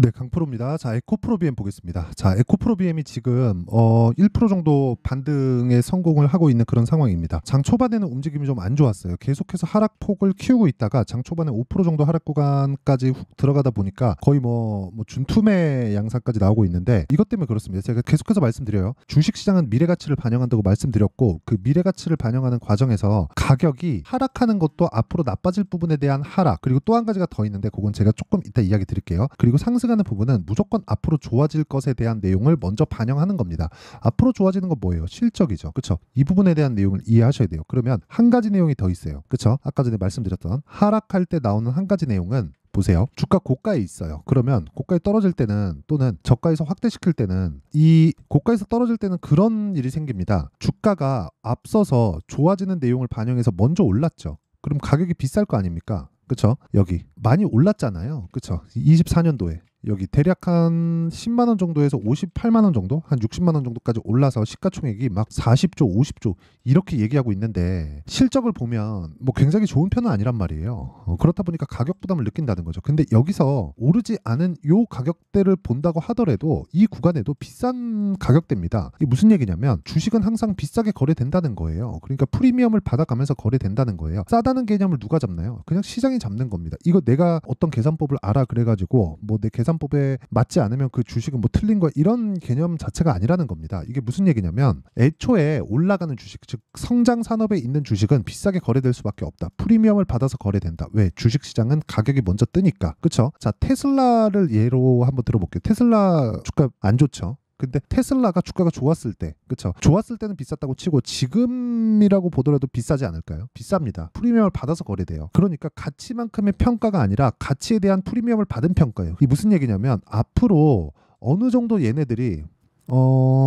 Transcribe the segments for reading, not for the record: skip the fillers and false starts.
네, 강프로입니다. 자, 에코프로 BM 보겠습니다. 자, 에코프로 BM이 지금 1% 정도 반등에 성공을 하고 있는 그런 상황입니다. 장 초반에는 움직임이 좀 안 좋았어요. 계속해서 하락폭을 키우고 있다가 장 초반에 5% 정도 하락 구간까지 훅 들어가다 보니까 거의 뭐 준투매 양상까지 나오고 있는데, 이것 때문에 그렇습니다. 제가 계속해서 말씀드려요. 주식시장은 미래가치를 반영한다고 말씀드렸고, 그 미래가치를 반영하는 과정에서 가격이 하락하는 것도 앞으로 나빠질 부분에 대한 하락, 그리고 또 한 가지가 더 있는데 그건 제가 조금 이따 이야기 드릴게요. 그리고 상승하는 부분은 무조건 앞으로 좋아질 것에 대한 내용을 먼저 반영하는 겁니다. 앞으로 좋아지는 건 뭐예요? 실적이죠. 그렇죠? 이 부분에 대한 내용을 이해하셔야 돼요. 그러면 한 가지 내용이 더 있어요. 그렇죠? 아까 전에 말씀드렸던 하락할 때 나오는 한 가지 내용은, 보세요. 주가 고가에 있어요. 그러면 고가에 떨어질 때는, 또는 저가에서 확대시킬 때는, 이 고가에서 떨어질 때는 그런 일이 생깁니다. 주가가 앞서서 좋아지는 내용을 반영해서 먼저 올랐죠. 그럼 가격이 비쌀 거 아닙니까? 그쵸? 여기 많이 올랐잖아요. 그쵸? 24년도에 여기 대략 한 10만 원 정도에서 58만 원 정도, 한 60만 원 정도까지 올라서 시가총액이 막 40조, 50조 이렇게 얘기하고 있는데, 실적을 보면 뭐 굉장히 좋은 편은 아니란 말이에요. 그렇다 보니까 가격 부담을 느낀다는 거죠. 근데 여기서 오르지 않은 요 가격대를 본다고 하더라도 이 구간에도 비싼 가격대입니다. 이게 무슨 얘기냐면, 주식은 항상 비싸게 거래된다는 거예요. 그러니까 프리미엄을 받아가면서 거래된다는 거예요. 싸다는 개념을 누가 잡나요? 그냥 시장이 잡는 겁니다. 이거 내가 어떤 계산법을 알아 그래가지고 뭐 내 계산법에 맞지 않으면 그 주식은 뭐 틀린 거야, 이런 개념 자체가 아니라는 겁니다. 이게 무슨 얘기냐면, 애초에 올라가는 주식, 즉 성장 산업에 있는 주식은 비싸게 거래될 수밖에 없다. 프리미엄을 받아서 거래된다. 왜? 주식시장은 가격이 먼저 뜨니까. 그쵸? 자, 테슬라를 예로 한번 들어볼게요. 테슬라 주가 안 좋죠? 근데 테슬라가 주가가 좋았을 때, 그쵸? 좋았을 때는 비쌌다고 치고 지금이라고 보더라도 비싸지 않을까요? 비쌉니다. 프리미엄을 받아서 거래돼요. 그러니까 가치만큼의 평가가 아니라 가치에 대한 프리미엄을 받은 평가예요. 이게 무슨 얘기냐면, 앞으로 어느 정도 얘네들이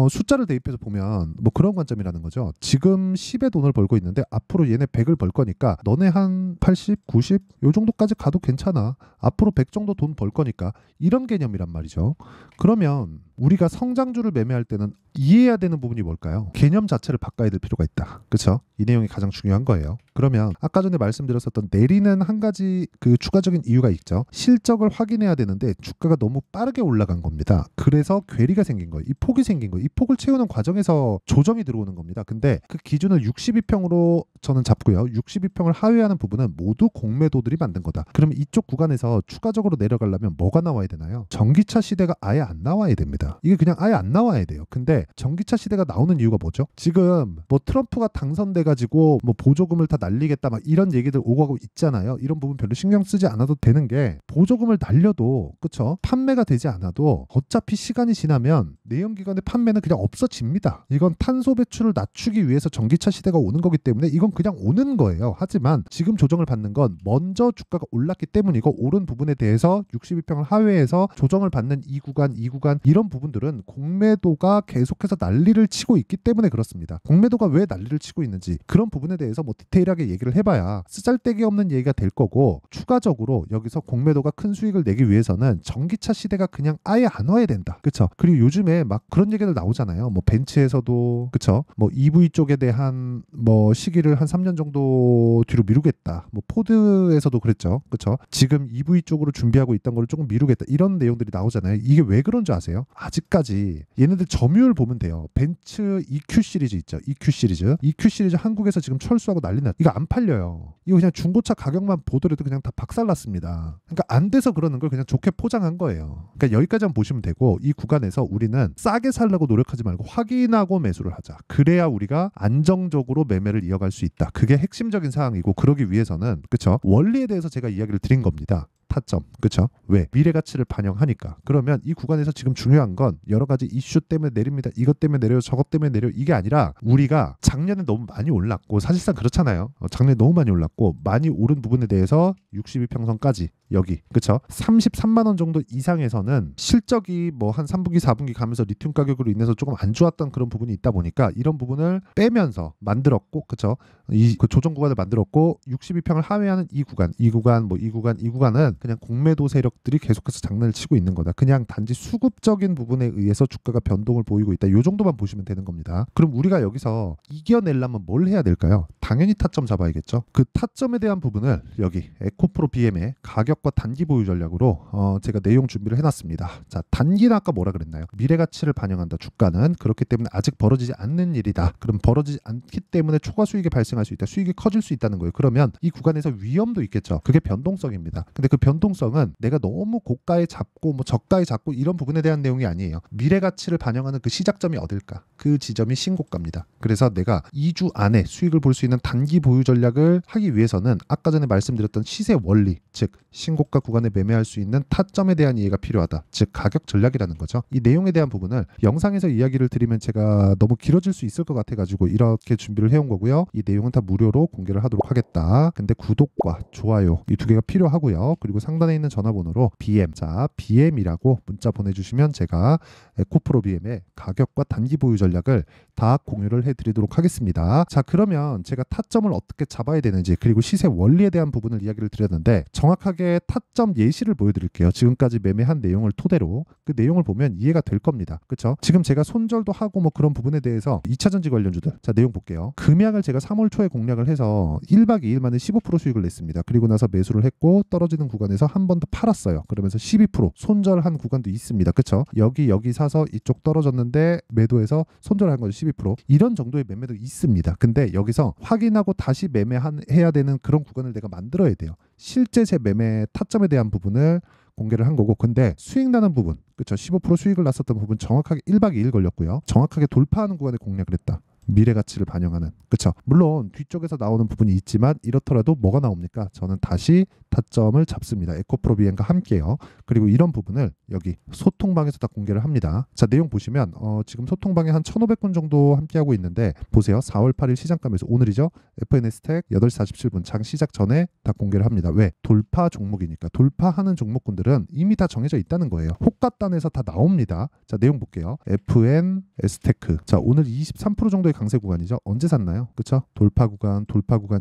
숫자를 대입해서 보면 뭐 그런 관점이라는 거죠. 지금 10의 돈을 벌고 있는데 앞으로 얘네 100을 벌 거니까 너네 한 80, 90 요 정도까지 가도 괜찮아. 앞으로 100 정도 돈 벌 거니까, 이런 개념이란 말이죠. 그러면 우리가 성장주를 매매할 때는 이해해야 되는 부분이 뭘까요? 개념 자체를 바꿔야 될 필요가 있다. 그렇죠? 이 내용이 가장 중요한 거예요. 그러면 아까 전에 말씀드렸었던 내리는 한 가지 그 추가적인 이유가 있죠. 실적을 확인해야 되는데 주가가 너무 빠르게 올라간 겁니다. 그래서 괴리가 생긴 거예요. 이 폭이 생긴 거예요. 이 폭을 채우는 과정에서 조정이 들어오는 겁니다. 근데 그 기준을 62평으로 저는 잡고요. 62평을 하회하는 부분은 모두 공매도들이 만든 거다. 그러면 이쪽 구간에서 추가적으로 내려가려면 뭐가 나와야 되나요? 전기차 시대가 아예 안 나와야 됩니다. 이게 그냥 아예 안 나와야 돼요. 근데 전기차 시대가 나오는 이유가 뭐죠? 지금 뭐 트럼프가 당선돼가지고 뭐 보조금을 다 날리겠다 막 이런 얘기들 오고 가고 있잖아요. 이런 부분 별로 신경 쓰지 않아도 되는 게, 보조금을 날려도, 그쵸? 판매가 되지 않아도 어차피 시간이 지나면 내연기관의 판매는 그냥 없어집니다. 이건 탄소 배출을 낮추기 위해서 전기차 시대가 오는 거기 때문에 이건 그냥 오는 거예요. 하지만 지금 조정을 받는 건 먼저 주가가 올랐기 때문이고, 오른 부분에 대해서 62평을 하회해서 조정을 받는 이 구간 이런 부분들은 공매도가 계속해서 난리를 치고 있기 때문에 그렇습니다. 공매도가 왜 난리를 치고 있는지 그런 부분에 대해서 뭐 디테일하게 얘기를 해봐야 쓰잘데기 없는 얘기가 될 거고, 추가적으로 여기서 공매도가 큰 수익을 내기 위해서는 전기차 시대가 그냥 아예 안 와야 된다. 그쵸? 그리고 요즘에 막 그런 얘기들 나오잖아요. 뭐 벤츠에서도, 그쵸? 뭐 EV 쪽에 대한 뭐 시기를 한 3년 정도 뒤로 미루겠다. 뭐 포드에서도 그랬죠. 그쵸? 지금 EV 쪽으로 준비하고 있던 걸 조금 미루겠다. 이런 내용들이 나오잖아요. 이게 왜 그런 줄 아세요? 아직까지 얘네들 점유율 보면 돼요. 벤츠 EQ 시리즈 있죠. EQ 시리즈 한국에서 지금 철수하고 난리 났. 이거 안 팔려요. 이거 그냥 중고차 가격만 보더라도 그냥 다 박살났습니다. 그러니까 안 돼서 그러는 걸 그냥 좋게 포장한 거예요. 그러니까 여기까지만 보시면 되고, 이 구간에서 우리는 싸게 살려고 노력하지 말고 확인하고 매수를 하자. 그래야 우리가 안정적으로 매매를 이어갈 수 있다. 그게 핵심적인 사항이고, 그러기 위해서는, 그쵸? 원리에 대해서 제가 이야기를 드린 겁니다. 타점. 그쵸? 왜? 미래 가치를 반영하니까. 그러면 이 구간에서 지금 중요한 건 여러 가지 이슈 때문에 내립니다. 이것 때문에 내려요. 저것 때문에 내려요. 이게 아니라, 우리가 작년에 너무 많이 올랐고, 사실상 그렇잖아요. 작년에 너무 많이 올랐고, 많이 오른 부분에 대해서 62평선까지 여기, 그쵸? 33만 원 정도 이상에서는 실적이 뭐 한 3분기 4분기 가면서 리튬 가격으로 인해서 조금 안 좋았던 그런 부분이 있다 보니까 이런 부분을 빼면서 만들었고, 그쵸? 그 조정 구간을 만들었고, 62평을 하회하는 이 구간은 그냥 공매도 세력들이 계속해서 장난을 치고 있는 거다. 그냥 단지 수급적인 부분에 의해서 주가가 변동을 보이고 있다. 이 정도만 보시면 되는 겁니다. 그럼 우리가 여기서 이겨내려면 뭘 해야 될까요? 당연히 타점 잡아야겠죠. 그 타점에 대한 부분을 여기 에코프로 BM의 가격 가격과 단기 보유 전략으로 제가 내용 준비를 해놨습니다. 자, 단기는 아까 뭐라 그랬나요? 미래 가치를 반영한다. 주가는 그렇기 때문에 아직 벌어지지 않는 일이다. 그럼 벌어지지 않기 때문에 초과 수익이 발생할 수 있다. 수익이 커질 수 있다는 거예요. 그러면 이 구간에서 위험도 있겠죠. 그게 변동성입니다. 근데 그 변동성은 내가 너무 고가에 잡고 뭐 저가에 잡고 이런 부분에 대한 내용이 아니에요. 미래 가치를 반영하는 그 시작점이 어딜까? 그 지점이 신고가입니다. 그래서 내가 2주 안에 수익을 볼 수 있는 단기 보유 전략을 하기 위해서는 아까 전에 말씀드렸던 시세 원리, 즉 신고가 구간에 매매할 수 있는 타점에 대한 이해가 필요하다. 즉 가격 전략이라는 거죠. 이 내용에 대한 부분을 영상에서 이야기를 드리면 제가 너무 길어질 수 있을 것 같아가지고 이렇게 준비를 해온 거고요. 이 내용은 다 무료로 공개를 하도록 하겠다. 근데 구독과 좋아요 이 두 개가 필요하고요. 그리고 상단에 있는 전화번호로 BM, 자 BM이라고 문자 보내주시면 제가 에코프로 BM의 가격과 단기 보유 전략을 다 공유를 해드리도록 하겠습니다. 자, 그러면 제가 타점을 어떻게 잡아야 되는지 그리고 시세 원리에 대한 부분을 이야기를 드렸는데 정확하게 타점 예시를 보여드릴게요. 지금까지 매매한 내용을 토대로 그 내용을 보면 이해가 될 겁니다. 그렇죠? 지금 제가 손절도 하고 뭐 그런 부분에 대해서 2차전지 관련주들, 자 내용 볼게요. 금약을 제가 3월 초에 공략을 해서 1박 2일 만에 15% 수익을 냈습니다. 그리고 나서 매수를 했고 떨어지는 구간에서 한 번 더 팔았어요. 그러면서 12% 손절한 구간도 있습니다. 그렇죠? 여기 사서 이쪽 떨어졌는데 매도해서 손절한 거죠. 12% 이런 정도의 매매도 있습니다. 근데 여기서 확인하고 다시 매매해야 되는 그런 구간을 내가 만들어야 돼요. 실제 제 매매 타점에 대한 부분을 공개를 한 거고, 근데 수익 나는 부분, 그렇죠? 15% 수익을 났었던 부분 정확하게 1박 2일 걸렸고요. 정확하게 돌파하는 구간에 공략을 했다. 미래 가치를 반영하는, 그렇죠? 물론 뒤쪽에서 나오는 부분이 있지만 이렇더라도 뭐가 나옵니까? 저는 다시 타점을 잡습니다. 에코프로 BM과 함께요. 그리고 이런 부분을 여기 소통방에서 다 공개를 합니다. 자, 내용 보시면 지금 소통방에 한 1,500분 정도 함께하고 있는데 보세요. 4월 8일 시장감에서 오늘이죠. FNS텍 8시 47분 장 시작 전에 다 공개를 합니다. 왜? 돌파 종목이니까. 돌파하는 종목군들은 이미 다 정해져 있다는 거예요. 호가단에서 다 나옵니다. 자, 내용 볼게요. FNS테크. 자, 오늘 23% 정도의 강세 구간이죠. 언제 샀나요? 그렇죠? 돌파 구간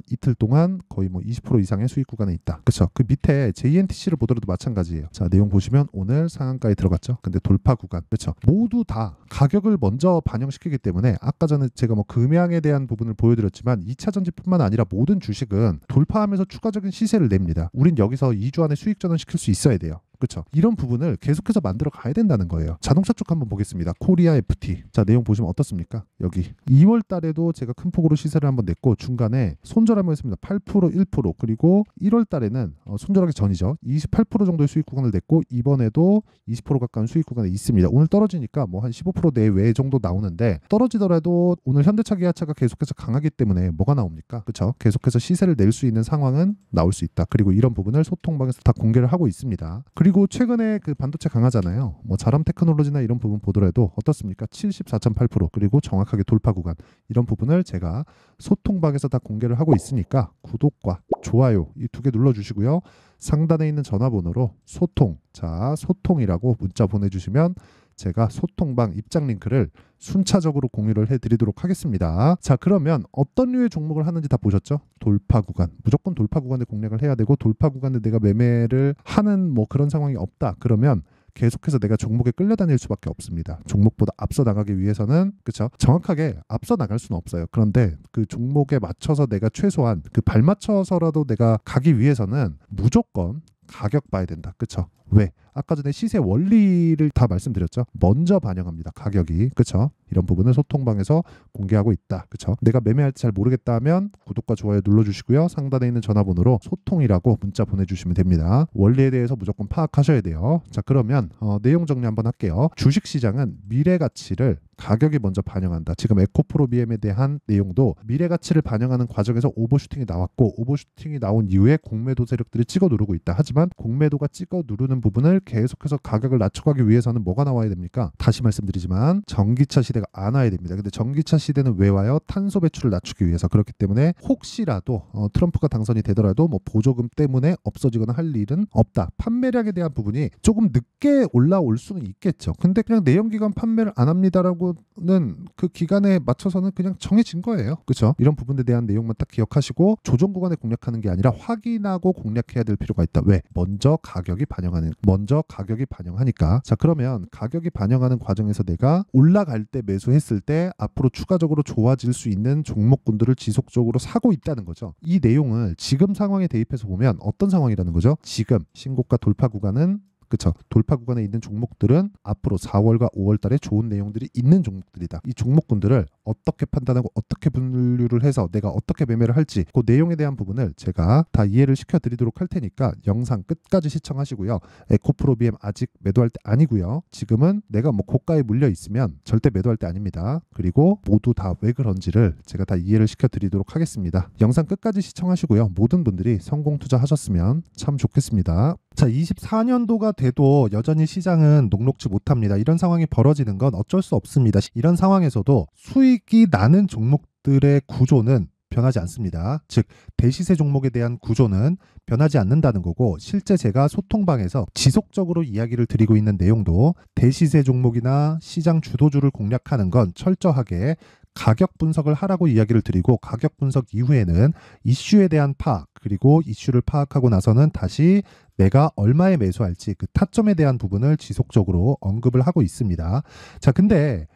이틀 동안 거의 뭐 20% 이상의 수익 구간에 있다. 그렇죠? 그 밑에 JNTC를 보더라도 마찬가지예요. 자, 내용 보시면 오늘 상한가에 들어갔죠. 근데 돌파 구간, 그렇죠? 모두 다 가격을 먼저 반영시키기 때문에 아까 전에 제가 뭐 금양에 대한 부분을 보여드렸지만 2차전지뿐만 아니라 모든 주식은 돌파하면서 추가적인 시세를 냅니다. 우린 여기서 2주 안에 수익 전환시킬 수 있어야 돼요. 그렇죠? 이런 부분을 계속해서 만들어 가야 된다는 거예요. 자동차 쪽 한번 보겠습니다. 코리아 FT. 자, 내용 보시면 어떻습니까? 여기 2월 달에도 제가 큰 폭으로 시세를 한번 냈고 중간에 손절 한번 했습니다. 8%, 1%. 그리고 1월 달에는 손절하기 전이죠. 28% 정도의 수익 구간을 냈고 이번에도 20% 가까운 수익 구간에 있습니다. 오늘 떨어지니까 뭐 한 15% 내외 정도 나오는데 떨어지더라도 오늘 현대차, 기아차가 계속해서 강하기 때문에 뭐가 나옵니까? 그렇죠? 계속해서 시세를 낼 수 있는 상황은 나올 수 있다. 그리고 이런 부분을 소통방에서 다 공개를 하고 있습니다. 그리고 최근에 그 반도체 강하잖아요. 뭐 자람 테크놀로지나 이런 부분 보더라도 어떻습니까? 74.8% 그리고 정확하게 돌파 구간 이런 부분을 제가 소통방에서 다 공개를 하고 있으니까 구독과 좋아요 이 두 개 눌러주시고요. 상단에 있는 전화번호로 소통, 자 소통이라고 문자 보내주시면 제가 소통방 입장 링크를 순차적으로 공유를 해드리도록 하겠습니다. 자, 그러면 어떤 류의 종목을 하는지 다 보셨죠? 돌파 구간, 무조건 돌파 구간에 공략을 해야 되고 돌파 구간에 내가 매매를 하는 뭐 그런 상황이 없다. 그러면 계속해서 내가 종목에 끌려다닐 수밖에 없습니다. 종목보다 앞서 나가기 위해서는 그렇죠? 정확하게 앞서 나갈 수는 없어요. 그런데 그 종목에 맞춰서 내가 최소한 그 발맞춰서라도 내가 가기 위해서는 무조건 가격 봐야 된다. 그렇죠? 왜? 아까 전에 시세 원리를 다 말씀드렸죠. 먼저 반영합니다. 가격이. 그렇죠? 이런 부분을 소통방에서 공개하고 있다. 그렇죠? 내가 매매할지 잘 모르겠다 하면 구독과 좋아요 눌러주시고요. 상단에 있는 전화번호로 소통이라고 문자 보내주시면 됩니다. 원리에 대해서 무조건 파악하셔야 돼요. 자, 그러면 내용 정리 한번 할게요. 주식시장은 미래가치를 가격이 먼저 반영한다. 지금 에코프로 BM에 대한 내용도 미래가치를 반영하는 과정에서 오버슈팅이 나왔고 오버슈팅이 나온 이후에 공매도 세력들이 찍어 누르고 있다. 하지만 공매도가 찍어 누르는 부분을 계속해서 가격을 낮춰가기 위해서는 뭐가 나와야 됩니까? 다시 말씀드리지만 전기차 시대가 안 와야 됩니다. 근데 전기차 시대는 왜 와요? 탄소 배출을 낮추기 위해서. 그렇기 때문에 혹시라도 트럼프가 당선이 되더라도 뭐 보조금 때문에 없어지거나 할 일은 없다. 판매량에 대한 부분이 조금 늦게 올라올 수는 있겠죠. 근데 그냥 내연기관 판매를 안 합니다라고는 그 기간에 맞춰서는 그냥 정해진 거예요. 그렇죠? 이런 부분에 대한 내용만 딱 기억하시고 조정 구간에 공략하는 게 아니라 확인하고 공략해야 될 필요가 있다. 왜? 먼저 가격이 반영하는 반영하는, 먼저 가격이 반영하니까. 자, 그러면 가격이 반영하는 과정에서 내가 올라갈 때 매수했을 때 앞으로 추가적으로 좋아질 수 있는 종목군들을 지속적으로 사고 있다는 거죠. 이 내용을 지금 상황에 대입해서 보면 어떤 상황이라는 거죠? 지금 신고가 돌파 구간은, 그쵸, 돌파 구간에 있는 종목들은 앞으로 4월과 5월 달에 좋은 내용들이 있는 종목들이다. 이 종목군들을 어떻게 판단하고 어떻게 분류를 해서 내가 어떻게 매매를 할지, 그 내용에 대한 부분을 제가 다 이해를 시켜드리도록 할 테니까 영상 끝까지 시청하시고요. 에코프로비엠 아직 매도할 때 아니고요. 지금은 내가 뭐 고가에 물려 있으면 절대 매도할 때 아닙니다. 그리고 모두 다 왜 그런지를 제가 다 이해를 시켜드리도록 하겠습니다. 영상 끝까지 시청하시고요. 모든 분들이 성공 투자하셨으면 참 좋겠습니다. 자, 24년도가 돼도 여전히 시장은 녹록지 못합니다. 이런 상황이 벌어지는 건 어쩔 수 없습니다. 이런 상황에서도 수익이 나는 종목들의 구조는 변하지 않습니다. 즉, 대시세 종목에 대한 구조는 변하지 않는다는 거고, 실제 제가 소통방에서 지속적으로 이야기를 드리고 있는 내용도 대시세 종목이나 시장 주도주를 공략하는 건 철저하게 가격 분석을 하라고 이야기를 드리고, 가격 분석 이후에는 이슈에 대한 파악, 그리고 이슈를 파악하고 나서는 다시 내가 얼마에 매수할지 그 타점에 대한 부분을 지속적으로 언급을 하고 있습니다. 자, 근데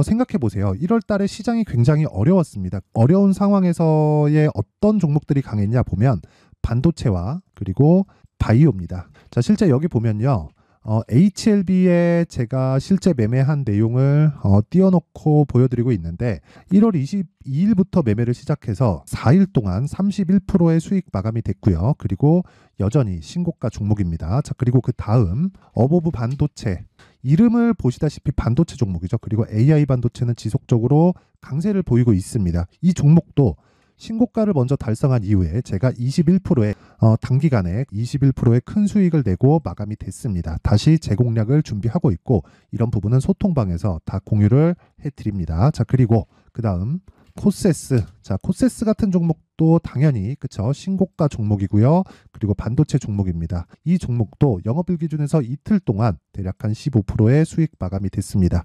생각해 보세요. 1월 달에 시장이 굉장히 어려웠습니다. 어려운 상황에서의 어떤 종목들이 강했냐 보면 반도체와 그리고 바이오입니다. 자, 실제 여기 보면요. HLB에 제가 실제 매매한 내용을 띄워놓고 보여드리고 있는데, 1월 22일부터 매매를 시작해서 4일 동안 31%의 수익 마감이 됐고요. 그리고 여전히 신고가 종목입니다. 자, 그리고 그 다음 어보브 반도체, 이름을 보시다시피 반도체 종목이죠. 그리고 AI 반도체는 지속적으로 강세를 보이고 있습니다. 이 종목도 신고가를 먼저 달성한 이후에 제가 21%의 단기간에 21%의 큰 수익을 내고 마감이 됐습니다. 다시 재공략을 준비하고 있고, 이런 부분은 소통방에서 다 공유를 해드립니다. 자, 그리고 그 다음 코세스. 자, 코세스 같은 종목도 당연히 그쵸, 신고가 종목이고요. 그리고 반도체 종목입니다. 이 종목도 영업일 기준에서 이틀 동안 대략 한 15%의 수익 마감이 됐습니다.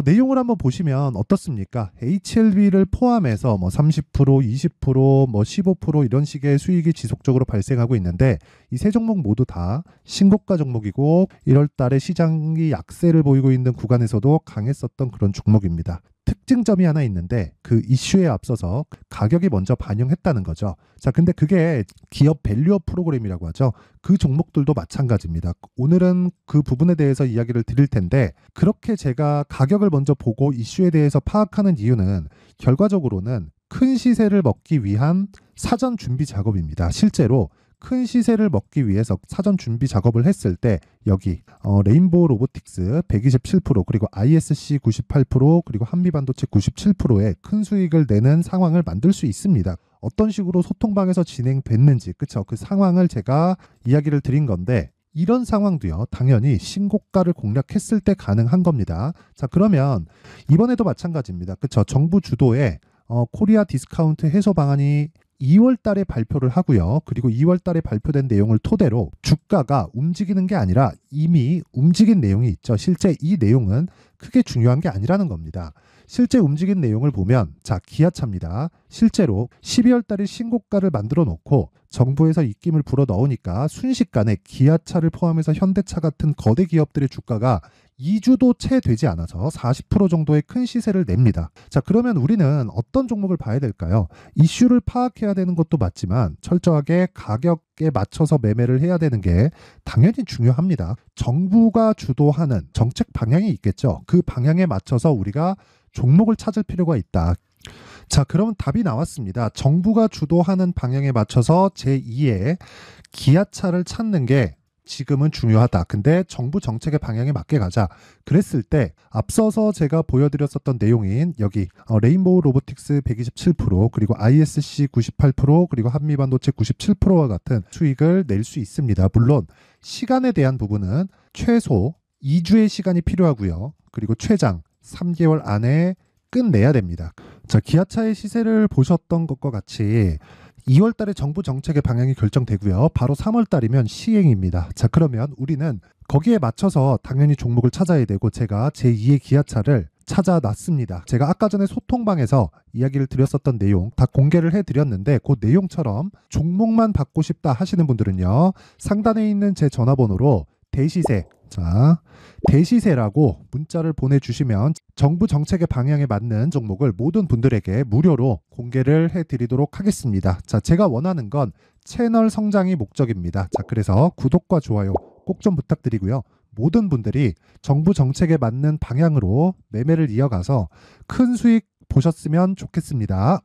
내용을 한번 보시면 어떻습니까? HLB를 포함해서 뭐 30%, 20%, 뭐 15% 이런 식의 수익이 지속적으로 발생하고 있는데, 이 세 종목 모두 다 신고가 종목이고 1월 달에 시장이 약세를 보이고 있는 구간에서도 강했었던 그런 종목입니다. 특징점이 하나 있는데, 그 이슈에 앞서서 가격이 먼저 반영했다는 거죠. 자, 근데 그게 기업 밸류업 프로그램이라고 하죠. 그 종목들도 마찬가지입니다. 오늘은 그 부분에 대해서 이야기를 드릴 텐데, 그렇게 제가 가격을 먼저 보고 이슈에 대해서 파악하는 이유는 결과적으로는 큰 시세를 먹기 위한 사전 준비 작업입니다. 실제로 큰 시세를 먹기 위해서 사전 준비 작업을 했을 때 여기 레인보우 로보틱스 127%, 그리고 ISC 98%, 그리고 한미반도체 97%의 큰 수익을 내는 상황을 만들 수 있습니다. 어떤 식으로 소통방에서 진행됐는지, 그쵸, 그 상황을 제가 이야기를 드린 건데, 이런 상황도요, 당연히 신고가를 공략했을 때 가능한 겁니다. 자, 그러면 이번에도 마찬가지입니다. 그쵸, 정부 주도의 코리아 디스카운트 해소 방안이 2월 달에 발표를 하고요. 그리고 2월 달에 발표된 내용을 토대로 주가가 움직이는 게 아니라 이미 움직인 내용이 있죠. 실제 이 내용은 크게 중요한 게 아니라는 겁니다. 실제 움직인 내용을 보면, 자, 기아차입니다. 실제로 12월 달에 신고가를 만들어 놓고 정부에서 입김을 불어 넣으니까 순식간에 기아차를 포함해서 현대차 같은 거대 기업들의 주가가 2주도 채 되지 않아서 40% 정도의 큰 시세를 냅니다. 자, 그러면 우리는 어떤 종목을 봐야 될까요? 이슈를 파악해야 되는 것도 맞지만 철저하게 가격에 맞춰서 매매를 해야 되는 게 당연히 중요합니다. 정부가 주도하는 정책 방향이 있겠죠. 그 방향에 맞춰서 우리가 종목을 찾을 필요가 있다. 자, 그러면 답이 나왔습니다. 정부가 주도하는 방향에 맞춰서 제2의 기아차를 찾는 게 지금은 중요하다. 근데 정부 정책의 방향에 맞게 가자. 그랬을 때 앞서서 제가 보여드렸었던 내용인 여기 레인보우 로보틱스 127%, 그리고 ISC 98%, 그리고 한미반도체 97%와 같은 수익을 낼 수 있습니다. 물론 시간에 대한 부분은 최소 2주의 시간이 필요하고요. 그리고 최장 3개월 안에 끝내야 됩니다. 자, 기아차의 시세를 보셨던 것과 같이 2월 달에 정부 정책의 방향이 결정되고요. 바로 3월 달이면 시행입니다. 자, 그러면 우리는 거기에 맞춰서 당연히 종목을 찾아야 되고, 제가 제2의 기아차를 찾아놨습니다. 제가 아까 전에 소통방에서 이야기를 드렸었던 내용 다 공개를 해드렸는데, 그 내용처럼 종목만 받고 싶다 하시는 분들은요, 상단에 있는 제 전화번호로 대시세. 자, 대시세라고 문자를 보내주시면 정부 정책의 방향에 맞는 종목을 모든 분들에게 무료로 공개를 해드리도록 하겠습니다. 자, 제가 원하는 건 채널 성장이 목적입니다. 자, 그래서 구독과 좋아요 꼭 좀 부탁드리고요. 모든 분들이 정부 정책에 맞는 방향으로 매매를 이어가서 큰 수익 보셨으면 좋겠습니다.